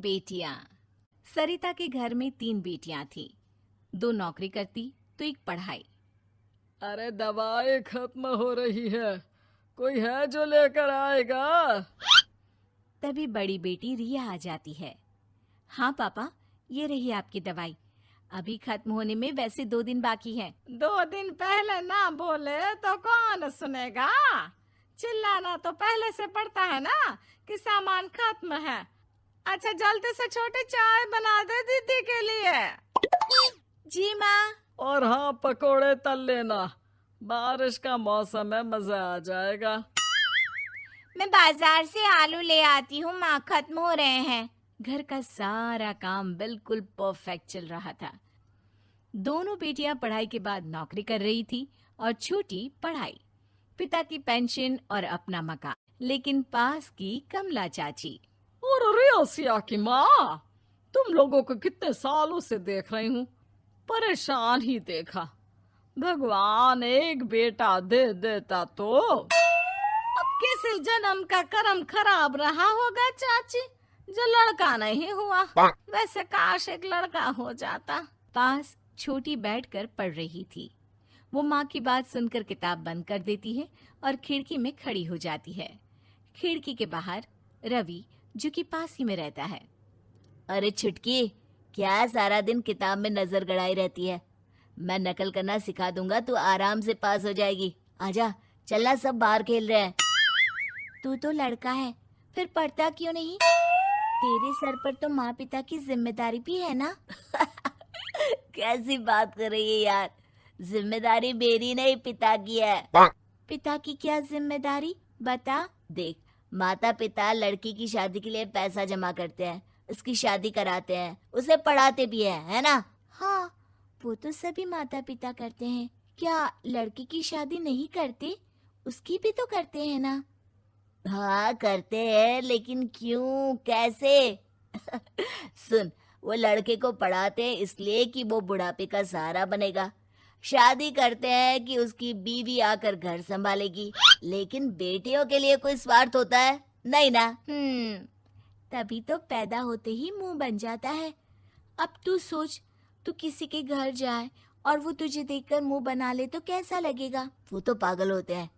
बेटियां। सरिता के घर में 3 बेटियां थीं। 2 नौकरी करती तो एक पढ़ाई। अरे दवाई खत्म हो रही है, कोई है जो लेकर आएगा? तभी बड़ी बेटी रिया आ जाती है। हाँ पापा, ये रही आपकी दवाई। अभी खत्म होने में वैसे 2 दिन बाकी है। 2 दिन पहले ना बोले तो कौन सुनेगा? चिल्लाना तो पहले से पड़ता है ना कि सामान खत्म है। अच्छा जल्दी से छोटी चाय बना दे दीदी के लिए। जी माँ। और हाँ, पकोड़े तल लेना, बारिश का मौसम है, मजा आ जाएगा। मैं बाजार से आलू ले आती हूँ माँ, खत्म हो रहे हैं। घर का सारा काम बिल्कुल परफेक्ट चल रहा था। दोनों बेटियां पढ़ाई के बाद नौकरी कर रही थी और छोटी पढ़ाई, पिता की पेंशन और अपना मकान। लेकिन पास की कमला चाची। और रियासिया की माँ, तुम लोगों को कितने सालों से देख रही हूँ, परेशान ही देखा। भगवान एक बेटा दे देता तो। अब किसी जन्म का कर्म खराब रहा होगा चाची, जो लड़का नहीं हुआ। वैसे काश एक लड़का हो जाता। पास छोटी बैठकर पढ़ रही थी। वो माँ की बात सुनकर किताब बंद कर देती है और खिड़की में खड़ी हो जाती है। खिड़की के बाहर रवि, जो कि पास ही में रहता है। अरे छुटकी, क्या सारा दिन किताब में नजर गड़ाई रहती है? मैं नकल करना सिखा दूंगा, तू आराम से पास हो जाएगी। आजा, चलना, सब बाहर खेल रहे हैं। तू तो लड़का है, फिर पढ़ता क्यों नहीं? तेरे सर पर तो माँ पिता की जिम्मेदारी भी है ना। कैसी बात कर रही है यार? जिम्मेदारी मेरी नहीं, पिता की है। पिता की क्या जिम्मेदारी, बता। देख, माता पिता लड़की की शादी के लिए पैसा जमा करते हैं, उसकी शादी कराते हैं, उसे पढ़ाते भी है ना? हाँ, वो तो सभी माता पिता करते हैं। क्या लड़की की शादी नहीं करते? उसकी भी तो करते हैं ना। हाँ करते हैं, लेकिन क्यों, कैसे? सुन, वो लड़के को पढ़ाते हैं इसलिए कि वो बुढ़ापे का सहारा बनेगा। शादी करते हैं कि उसकी बीवी आकर घर संभालेगी। लेकिन बेटियों के लिए कोई स्वार्थ होता है? नहीं ना। तभी तो पैदा होते ही मुंह बन जाता है। अब तू सोच, तू किसी के घर जाए और वो तुझे देखकर मुंह बना ले तो कैसा लगेगा? वो तो पागल होते हैं।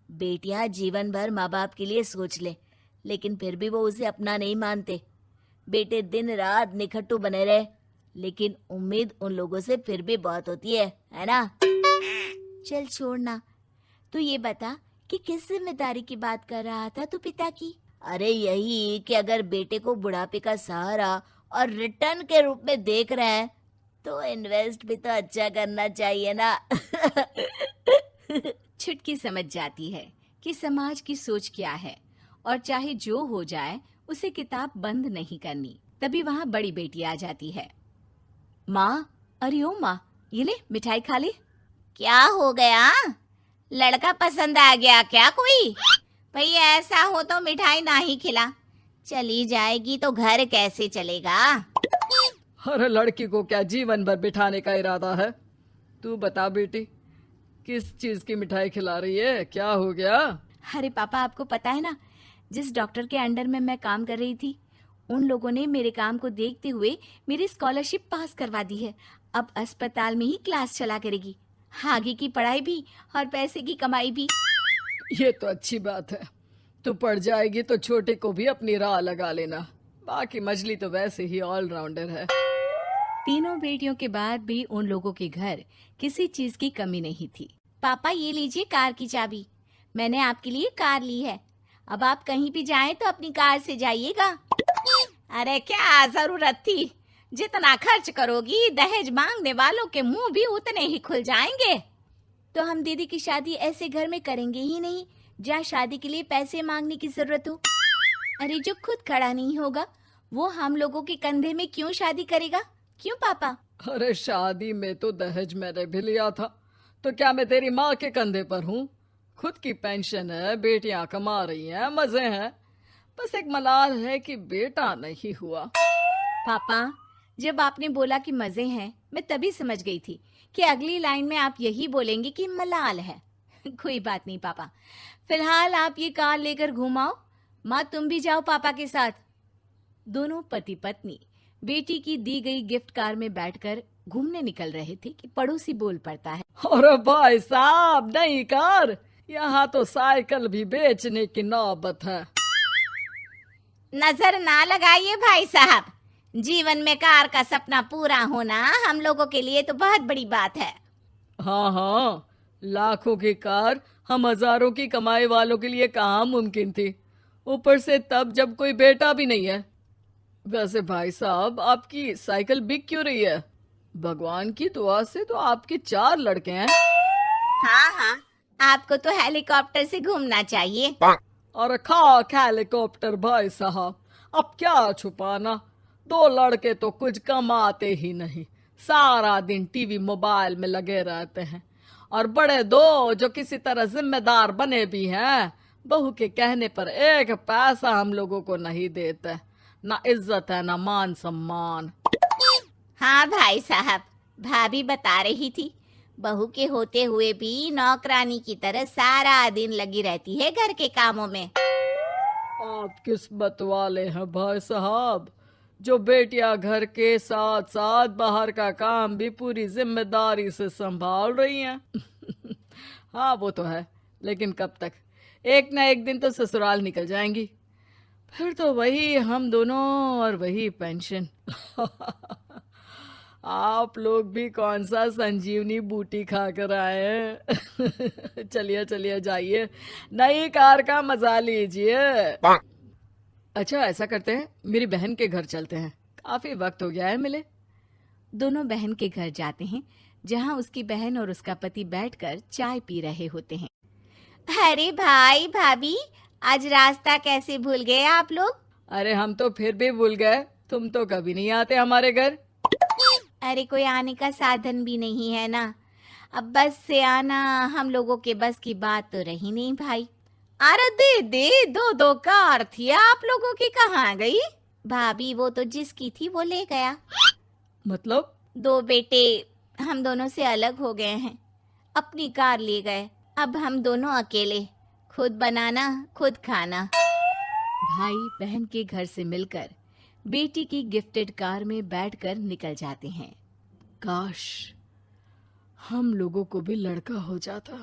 बेटियां जीवन भर माँ बाप के लिए सोच ले, लेकिन फिर भी वो उसे अपना नहीं मानते। बेटे दिन रात निखट्टू बने रहे, लेकिन उम्मीद उन लोगों से फिर भी बहुत होती है ना? चल छोड़ना, तू ये बता कि किस जिम्मेदारी की बात कर रहा था तू पिता की? अरे यही कि अगर बेटे को बुढ़ापे का सहारा और रिटर्न के रूप में देख रहे हैं तो इन्वेस्ट भी तो अच्छा करना चाहिए ना। छुटकी समझ जाती है कि समाज की सोच क्या है और चाहे जो हो जाए उसे किताब बंद नहीं करनी। तभी वहाँ बड़ी बेटी आ जाती है। माँ, अरे ओ माँ, ये ले मिठाई खा ले। क्या हो गया? लड़का पसंद आ गया क्या कोई? भाई ऐसा हो तो मिठाई ना ही खिला, चली जाएगी तो घर कैसे चलेगा? अरे लड़की को क्या जीवन भर बिठाने का इरादा है? तू बता बेटी, किस चीज की मिठाई खिला रही है, क्या हो गया? अरे पापा, आपको पता है ना, जिस डॉक्टर के अंडर में मैं काम कर रही थी, उन लोगों ने मेरे काम को देखते हुए मेरी स्कॉलरशिप पास करवा दी है। अब अस्पताल में ही क्लास चला करेगी, आगे की पढ़ाई भी और पैसे की कमाई भी। ये तो अच्छी बात है। तू पढ़ जाएगी तो छोटे को भी अपनी राह लगा लेना। बाकी मछली तो वैसे ही ऑलराउंडर है। तीनों बेटियों के बाद भी उन लोगों के घर किसी चीज की कमी नहीं थी। पापा, ये लीजिए कार की चाबी, मैंने आपके लिए कार ली है। अब आप कहीं भी जाएं तो अपनी कार से जाइएगा। अरे क्या जरूरत थी? जितना खर्च करोगी दहेज मांगने वालों के मुंह भी उतने ही खुल जाएंगे। तो हम दीदी की शादी ऐसे घर में करेंगे ही नहीं जहाँ शादी के लिए पैसे मांगने की जरूरत हो। अरे जो खुद खड़ा नहीं होगा वो हम लोगों के कंधे में क्यों शादी करेगा? क्यों पापा? अरे शादी में तो दहेज मैंने भी लिया था, तो क्या मैं तेरी माँ के कंधे पर हूँ? खुद की पेंशन है, बेटियां कमा रही हैं, मजे हैं। बस एक मलाल है कि बेटा नहीं हुआ। पापा, जब आपने बोला कि मजे हैं, मैं तभी समझ गई थी कि अगली लाइन में आप यही बोलेंगे कि मलाल है। कोई बात नहीं पापा, फिलहाल आप ये कार लेकर घुमाओ। माँ, तुम भी जाओ पापा के साथ। दोनों पति पत्नी बेटी की दी गई गिफ्ट कार में बैठकर घूमने निकल रहे थे कि पड़ोसी बोल पड़ता है। अरे भाई साहब, नई कार, यहाँ तो साइकिल भी बेचने की नौबत है। नजर ना लगाइए भाई साहब, जीवन में कार का सपना पूरा होना हम लोगों के लिए तो बहुत बड़ी बात है। हाँ हाँ, लाखों की कार हम हजारों की कमाई वालों के लिए कहाँ मुमकिन थी, ऊपर से तब जब कोई बेटा भी नहीं है। वैसे भाई साहब, आपकी साइकिल बिक क्यों रही है? भगवान की दुआ से तो आपके 4 लड़के हैं। हाँ हाँ, आपको तो हेलीकॉप्टर से घूमना चाहिए। और खाक हेलीकॉप्टर भाई साहब, अब क्या छुपाना, 2 लड़के तो कुछ कमाते ही नहीं, सारा दिन टीवी मोबाइल में लगे रहते हैं। और बड़े 2 जो किसी तरह जिम्मेदार बने भी हैं, बहू के कहने पर 1 पैसा हम लोगों को नहीं देते, ना इज्जत है ना मान सम्मान। हाँ भाई साहब, भाभी बता रही थी, बहू के होते हुए भी नौकरानी की तरह सारा दिन लगी रहती है घर के कामों में। आप किस्मत वाले हैं भाई साहब, जो बेटियां घर के साथ साथ बाहर का काम भी पूरी जिम्मेदारी से संभाल रही हैं। हाँ वो तो है, लेकिन कब तक? एक ना एक दिन तो ससुराल निकल जाएंगी, फिर तो वही हम दोनों और वही पेंशन। आप लोग भी कौन सा संजीवनी बूटी खा कर आए हैं? चलिए चलिए जाइए, नई कार का मजा लीजिए। अच्छा ऐसा करते हैं, मेरी बहन के घर चलते हैं, काफी वक्त हो गया है मिले। दोनों बहन के घर जाते हैं, जहाँ उसकी बहन और उसका पति बैठकर चाय पी रहे होते हैं। अरे भाई भाभी, आज रास्ता कैसे भूल गए आप लोग? अरे हम तो फिर भी भूल गए, तुम तो कभी नहीं आते हमारे घर। अरे कोई आने का साधन भी नहीं है ना, अब बस से आना हम लोगों के बस की बात तो रही नहीं भाई। अरे दीदी, 2 कार थी आप लोगों की, कहाँ गई? भाभी वो तो जिसकी थी वो ले गया। मतलब? 2 बेटे हम दोनों से अलग हो गए हैं, अपनी कार ले गए, अब हम दोनों अकेले, खुद बनाना खुद खाना। भाई बहन के घर से मिलकर बेटी की गिफ्टेड कार में बैठकर निकल जाते हैं। काश हम लोगों को भी लड़का हो जाता।